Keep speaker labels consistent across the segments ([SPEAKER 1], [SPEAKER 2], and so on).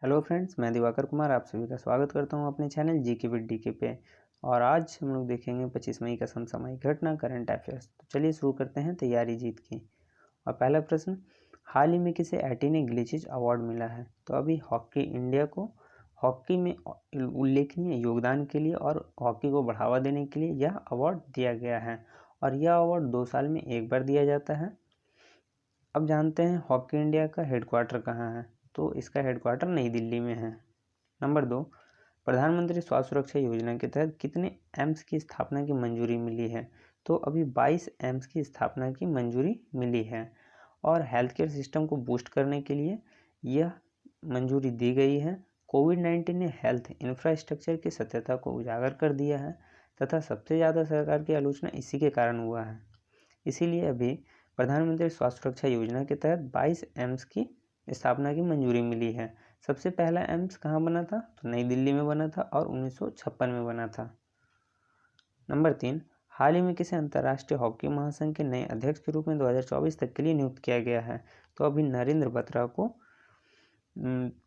[SPEAKER 1] Hello friends, मैं दिवाकर कुमार आप सभी का स्वागत करता हूं अपने चैनल जीके विद डीके पे। और आज हम लोग देखेंगे 25 मई का समसामयिक घटना करंट अफेयर्स। तो चलिए शुरू करते हैं तैयारी जीत की। और पहला प्रश्न, हाल ही में किसे एटीने ग्लिचिज अवार्ड मिला है? तो अभी हॉकी इंडिया को हॉकी में उल्लेखनीय योगदान के लिए और हॉकी को बढ़ावा देने के लिए यह अवार्ड दिया गया है और यह अवार्ड 2 साल में एक बार दिया जाता है। अब जानते हैं हॉकी इंडिया का हेडक्वार्टर कहाँ है। तो इसका हेडक्वार्टर नई दिल्ली में है। नंबर 2, प्रधानमंत्री स्वास्थ्य सुरक्षा योजना के तहत कितने एम्स की स्थापना की मंजूरी मिली है? तो अभी 22 एम्स की स्थापना की मंजूरी मिली है और हेल्थ केयर सिस्टम को बूस्ट करने के लिए यह मंजूरी दी गई है। कोविड-19 ने हेल्थ इंफ्रास्ट्रक्चर की सत्यता को उजागर कर दिया है तथा सबसे ज़्यादा सरकार की आलोचना इसी के कारण हुआ है। इसीलिए अभी प्रधानमंत्री स्वास्थ्य सुरक्षा योजना के तहत 22 एम्स की स्थापना की मंजूरी मिली है। सबसे पहला एम्स कहाँ बना था? तो नई दिल्ली में बना था और 1956 में बना था। नंबर 3, हाल ही में किसे अंतर्राष्ट्रीय हॉकी महासंघ के नए अध्यक्ष के रूप में 2024 तक के लिए नियुक्त किया गया है? तो अभी नरेंद्र बत्रा को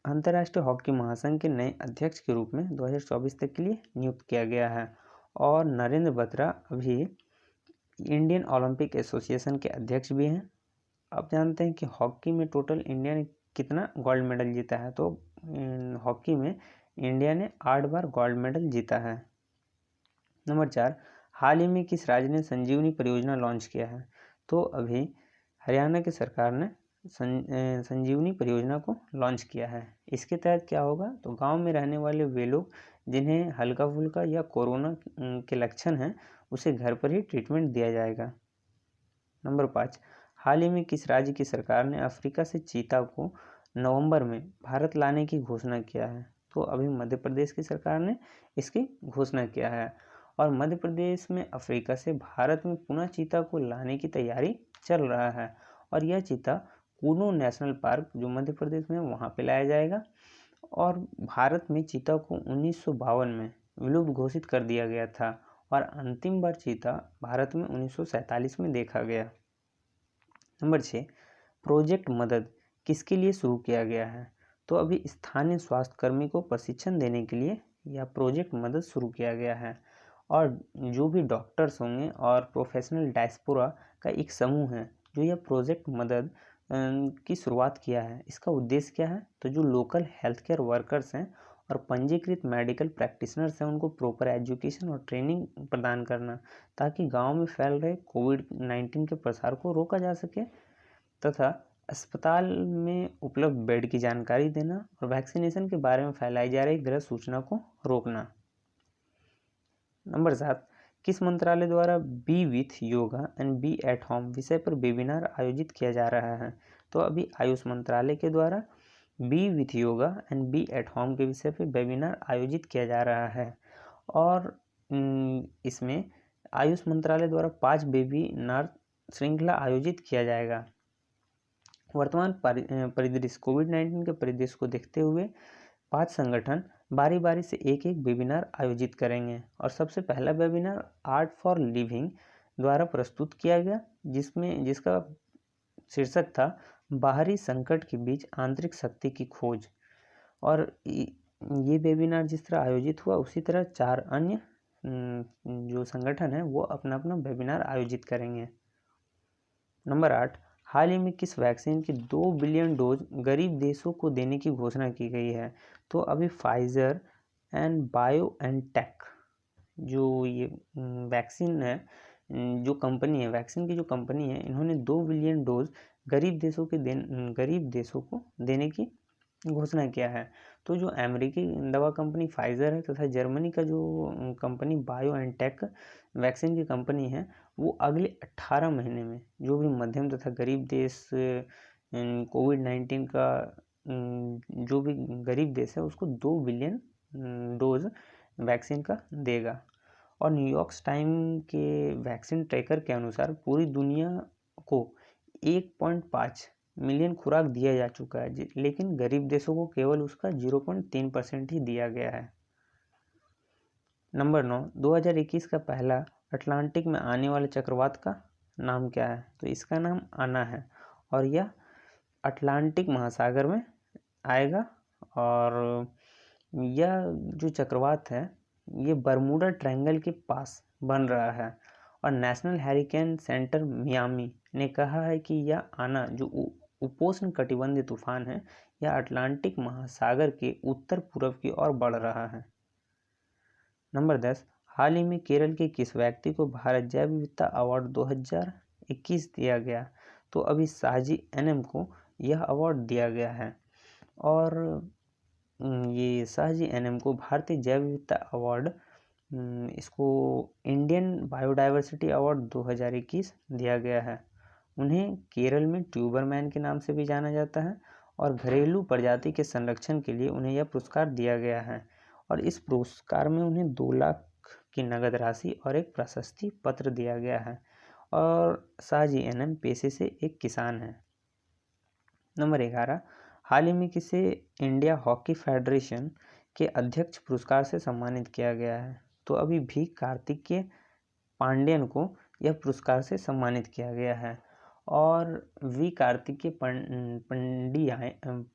[SPEAKER 1] अंतर्राष्ट्रीय हॉकी महासंघ के नए अध्यक्ष के रूप में 2024 तक के लिए नियुक्त किया गया है। और नरेंद्र बत्रा अभी इंडियन ओलंपिक एसोसिएशन के अध्यक्ष भी हैं। अब जानते हैं कि हॉकी में टोटल इंडिया ने कितना गोल्ड मेडल जीता है। तो हॉकी में इंडिया ने 8 बार गोल्ड मेडल जीता है। नंबर 4, हाल ही में किस राज्य ने संजीवनी परियोजना लॉन्च किया है? तो अभी हरियाणा की सरकार ने संजीवनी परियोजना को लॉन्च किया है। इसके तहत क्या होगा? तो गांव में रहने वाले वे लोग जिन्हें हल्का फुल्का या कोरोना के लक्षण हैं उसे घर पर ही ट्रीटमेंट दिया जाएगा। नंबर 5, हाल ही में किस राज्य की सरकार ने अफ्रीका से चीता को नवंबर में भारत लाने की घोषणा किया है? तो अभी मध्य प्रदेश की सरकार ने इसकी घोषणा किया है और मध्य प्रदेश में अफ्रीका से भारत में पुनः चीता को लाने की तैयारी चल रहा है और यह चीता कूनो नेशनल पार्क जो मध्य प्रदेश में वहाँ पे लाया जाएगा। और भारत में चीता को 1952 में विलुप्त घोषित कर दिया गया था और अंतिम बार चीता भारत में 1947 में देखा गया। नंबर 6, प्रोजेक्ट मदद किसके लिए शुरू किया गया है? तो अभी स्थानीय स्वास्थ्य कर्मी को प्रशिक्षण देने के लिए यह प्रोजेक्ट मदद शुरू किया गया है और जो भी डॉक्टर्स होंगे और प्रोफेशनल डायस्पोरा का एक समूह है जो यह प्रोजेक्ट मदद की शुरुआत किया है। इसका उद्देश्य क्या है? तो जो लोकल हेल्थ केयर वर्कर्स हैं और पंजीकृत मेडिकल प्रैक्टिशनर्स हैं उनको प्रॉपर एजुकेशन और ट्रेनिंग प्रदान करना ताकि गांव में फैल रहे कोविड-19 के प्रसार को रोका जा सके तथा अस्पताल में उपलब्ध बेड की जानकारी देना और वैक्सीनेशन के बारे में फैलाई जा रही गलत सूचना को रोकना। नंबर 7, किस मंत्रालय द्वारा be with yoga and be at home विषय पर वेबिनार आयोजित किया जा रहा है? तो अभी आयुष मंत्रालय के द्वारा be with yoga and be at home के विषय पर वेबिनार आयोजित किया जा रहा है और इसमें आयुष मंत्रालय द्वारा 5 वेबिनार श्रृंखला आयोजित किया जाएगा। वर्तमान परिदृश्य कोविड-19 के परिदृश्य को देखते हुए 5 संगठन बारी बारी से एक एक वेबिनार आयोजित करेंगे और सबसे पहला वेबिनार आर्ट फॉर लिविंग द्वारा प्रस्तुत किया गया जिसका शीर्षक था बाहरी संकट के बीच आंतरिक शक्ति की खोज। और ये वेबिनार जिस तरह आयोजित हुआ उसी तरह 4 अन्य जो संगठन है वो अपना अपना वेबिनार आयोजित करेंगे। नंबर 8, हाल ही में किस वैक्सीन की 2 बिलियन डोज गरीब देशों को देने की घोषणा की गई है? तो अभी फाइजर एंड बायोएनटेक जो ये वैक्सीन है जो कंपनी है वैक्सीन की जो कंपनी है इन्होंने 2 बिलियन डोज गरीब देशों को देने की घोषणा किया है। तो जो अमेरिकी दवा कंपनी फाइजर है तथा जर्मनी का जो कंपनी बायोएनटेक वैक्सीन की कंपनी है वो अगले 18 महीने में जो भी मध्यम तथा गरीब देश कोविड-19 का जो भी गरीब देश है उसको 2 बिलियन डोज वैक्सीन का देगा। और न्यूयॉर्क टाइम के वैक्सीन ट्रैकर के अनुसार पूरी दुनिया को 1.5 मिलियन खुराक दिया जा चुका है लेकिन गरीब देशों को केवल उसका 0.3% ही दिया गया है। नंबर 9, 2021 का पहला अटलांटिक में आने वाले चक्रवात का नाम क्या है? तो इसका नाम आना है और यह अटलांटिक महासागर में आएगा और यह जो चक्रवात है ये बरमूडा ट्रायंगल के पास बन रहा है। और नेशनल हैरिकेन सेंटर मियामी ने कहा है कि यह आना जो उपोष्ण कटिबंधीय तूफान है यह अटलांटिक महासागर के उत्तर पूर्व की ओर बढ़ रहा है। नंबर 10, हाल ही में केरल के किस व्यक्ति को भारत जैव विविधता अवार्ड 2021 दिया गया? तो अभी साहजी एनएम को यह अवार्ड दिया गया है। और ये साहजी एनएम को भारतीय जैव विविधता अवार्ड इसको इंडियन बायोडाइवर्सिटी अवार्ड 2021 दिया गया है। उन्हें केरल में ट्यूबरमैन के नाम से भी जाना जाता है और घरेलू प्रजाति के संरक्षण के लिए उन्हें यह पुरस्कार दिया गया है। और इस पुरस्कार में उन्हें 2 लाख की नगद राशि और एक प्रशस्ति पत्र दिया गया है। और साहजी एनएम पेशे से एक किसान है। नंबर 11, हाल ही में किसे इंडिया हॉकी फेडरेशन के अध्यक्ष पुरस्कार से सम्मानित किया गया है? तो अभी भी कार्तिकेय पांड्यन को यह पुरस्कार से सम्मानित किया गया है। और वी कार्तिकेय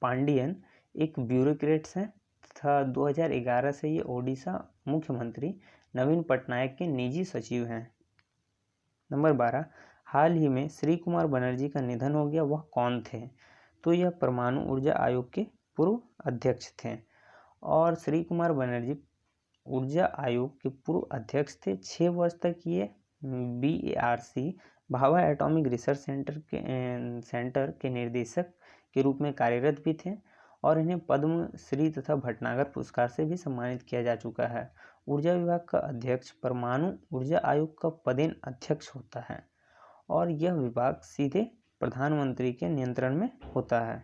[SPEAKER 1] पांडियन एक ब्यूरोक्रेट्स हैं तथा 2011 से ये ओडिशा मुख्यमंत्री नवीन पटनायक के निजी सचिव हैं। नंबर 12, हाल ही में श्री कुमार बनर्जी का निधन हो गया, वह कौन थे? तो यह परमाणु ऊर्जा आयोग के पूर्व अध्यक्ष थे। और श्री कुमार बनर्जी ऊर्जा आयोग के पूर्व अध्यक्ष थे। 6 वर्ष तक ये BARC Bhabha atomic research centre के निर्देशक के रूप में कार्यरत भी थे। और इन्हें पद्म श्री तथा भटनागर पुरस्कार से भी सम्मानित किया जा चुका है। ऊर्जा विभाग का अध्यक्ष परमाणु ऊर्जा आयोग का पदेन अध्यक्ष होता है और यह विभाग सीधे प्रधानमंत्री के नियंत्रण में होता है।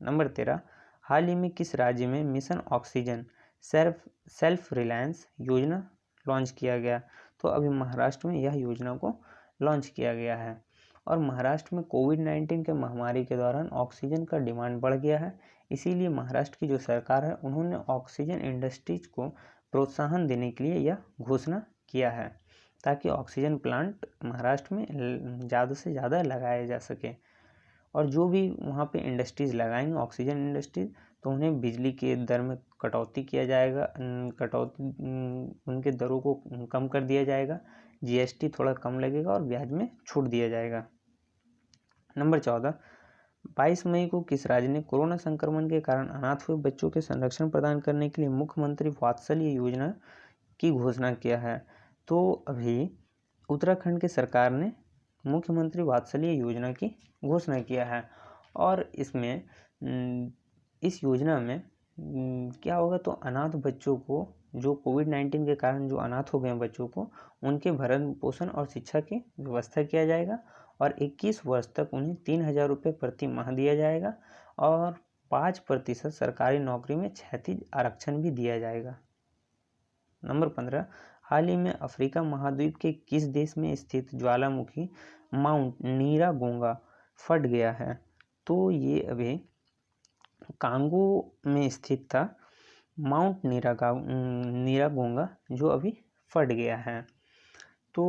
[SPEAKER 1] नंबर 13, हाल ही में किस राज्य में मिशन ऑक्सीजन सेल्फ रिलायंस योजना लॉन्च किया गया? तो अभी महाराष्ट्र में यह योजना को लॉन्च किया गया है। और महाराष्ट्र में कोविड-19 के महामारी के दौरान ऑक्सीजन का डिमांड बढ़ गया है, इसीलिए महाराष्ट्र की जो सरकार है उन्होंने ऑक्सीजन इंडस्ट्रीज को प्रोत्साहन देने के लिए यह घोषणा किया है ताकि ऑक्सीजन प्लांट महाराष्ट्र में ज़्यादा से ज़्यादा लगाया जा सके। और जो भी वहाँ पे इंडस्ट्रीज़ लगाएंगे ऑक्सीजन इंडस्ट्रीज, तो उन्हें बिजली के दर में कटौती किया जाएगा, उनके दरों को कम कर दिया जाएगा, GST थोड़ा कम लगेगा और ब्याज में छूट दिया जाएगा। नंबर 14, 22 मई को किस राज्य ने कोरोना संक्रमण के कारण अनाथ हुए बच्चों के संरक्षण प्रदान करने के लिए मुख्यमंत्री वात्सल्य योजना की घोषणा किया है? तो अभी उत्तराखंड की सरकार ने मुख्यमंत्री वात्सल्य योजना की घोषणा किया है। और इसमें इस योजना में क्या होगा, तो अनाथ बच्चों को जो कोविड-19 के कारण जो अनाथ हो गए बच्चों को उनके भरण पोषण और शिक्षा की व्यवस्था किया जाएगा। और 21 वर्ष तक उन्हें 3,000 रुपये प्रति माह दिया जाएगा और 5% सरकारी नौकरी में क्षैतिज आरक्षण भी दिया जाएगा। नंबर 15, हाल ही में अफ्रीका महाद्वीप के किस देश में स्थित ज्वालामुखी माउंट नीरागोंगा फट गया है? तो ये अभी कांगो में स्थित था माउंट नीरागोंगा जो अभी फट गया है। तो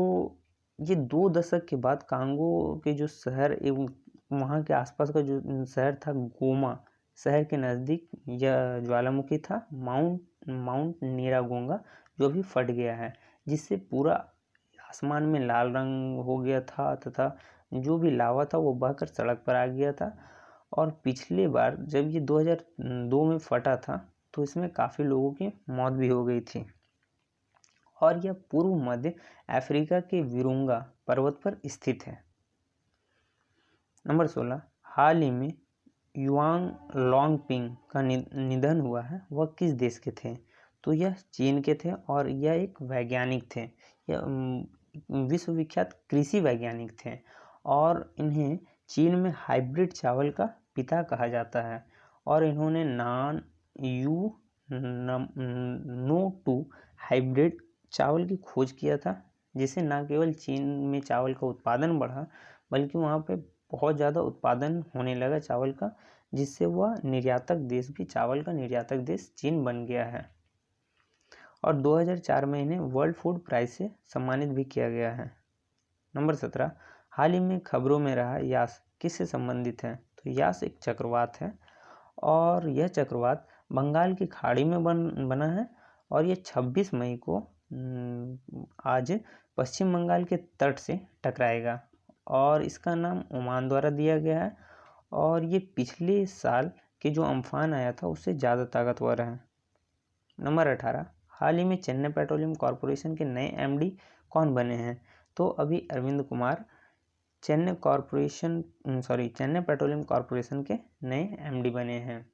[SPEAKER 1] ये 2 दशक के बाद कांगो के जो शहर एवं वहाँ के आसपास का जो शहर था गोमा शहर के नज़दीक यह ज्वालामुखी था माउंट नीरागोंगा जो भी फट गया है, जिससे पूरा आसमान में लाल रंग हो गया था तथा जो भी लावा था वो बहकर सड़क पर आ गया था। और पिछली बार जब ये 2002 में फटा था तो इसमें काफ़ी लोगों की मौत भी हो गई थी। और यह पूर्व मध्य अफ्रीका के विरुंगा पर्वत पर स्थित है। नंबर 16, हाल ही में युआंग लॉन्गपिंग का निधन हुआ है, वह किस देश के थे? तो यह चीन के थे और यह एक वैज्ञानिक थे। यह विश्वविख्यात कृषि वैज्ञानिक थे और इन्हें चीन में हाइब्रिड चावल का पिता कहा जाता है। और इन्होंने नो2 हाइब्रिड चावल की खोज किया था, जिससे न केवल चीन में चावल का उत्पादन बढ़ा बल्कि वहाँ पे बहुत ज़्यादा उत्पादन होने लगा चावल का, जिससे वह निर्यातक देश भी चावल का निर्यातक देश चीन बन गया है। और 2004 में इन्हें वर्ल्ड फूड प्राइज से सम्मानित भी किया गया है। नंबर 17, हाल ही में खबरों में रहा यास किससे संबंधित है? तो यास एक चक्रवात है और यह चक्रवात बंगाल की खाड़ी में बना है और ये 26 मई को आज पश्चिम बंगाल के तट से टकराएगा और इसका नाम ओमान द्वारा दिया गया है और ये पिछले साल के जो अम्फान आया था उससे ज़्यादा ताकतवर है। नंबर 18, हाल ही में चेन्नई पेट्रोलियम कॉरपोरेशन के नए एमडी कौन बने हैं? तो अभी अरविंद कुमार चेन्नई पेट्रोलियम कॉरपोरेशन के नए एमडी बने हैं।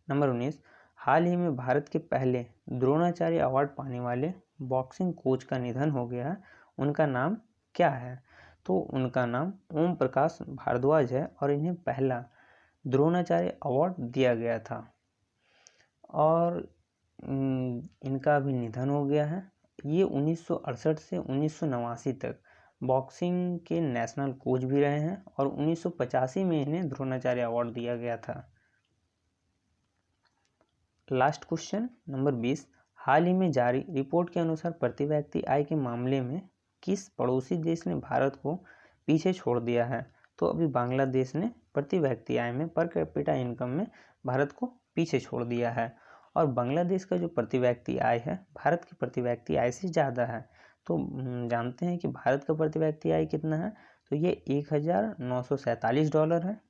[SPEAKER 1] नंबर 19, हाल ही में भारत के पहले द्रोणाचार्य अवार्ड पाने वाले बॉक्सिंग कोच का निधन हो गया है, उनका नाम क्या है? तो उनका नाम ओम प्रकाश भारद्वाज है और इन्हें पहला द्रोणाचार्य अवार्ड दिया गया था और इनका भी निधन हो गया है। ये 1968 से 1989 तक बॉक्सिंग के नेशनल कोच भी रहे हैं और 1985 में इन्हें द्रोणाचार्य अवार्ड दिया गया था। लास्ट क्वेश्चन नंबर 20, हाल ही में जारी रिपोर्ट के अनुसार प्रति व्यक्ति आय के मामले में किस पड़ोसी देश ने भारत को पीछे छोड़ दिया है? तो अभी बांग्लादेश ने प्रति व्यक्ति आय में पर कैपिटा इनकम में भारत को पीछे छोड़ दिया है और बांग्लादेश का जो प्रति व्यक्ति आय है भारत की प्रति व्यक्ति आय से ज़्यादा है। तो जानते हैं कि भारत का प्रति व्यक्ति आय कितना है? तो ये $1947 है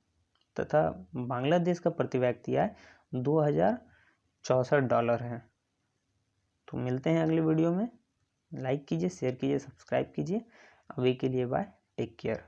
[SPEAKER 1] तथा बांग्लादेश का प्रति व्यक्ति आय $2064 है। तो मिलते हैं अगले वीडियो में। लाइक कीजिए, शेयर कीजिए, सब्सक्राइब कीजिए। अभी के लिए बाय, टेक केयर।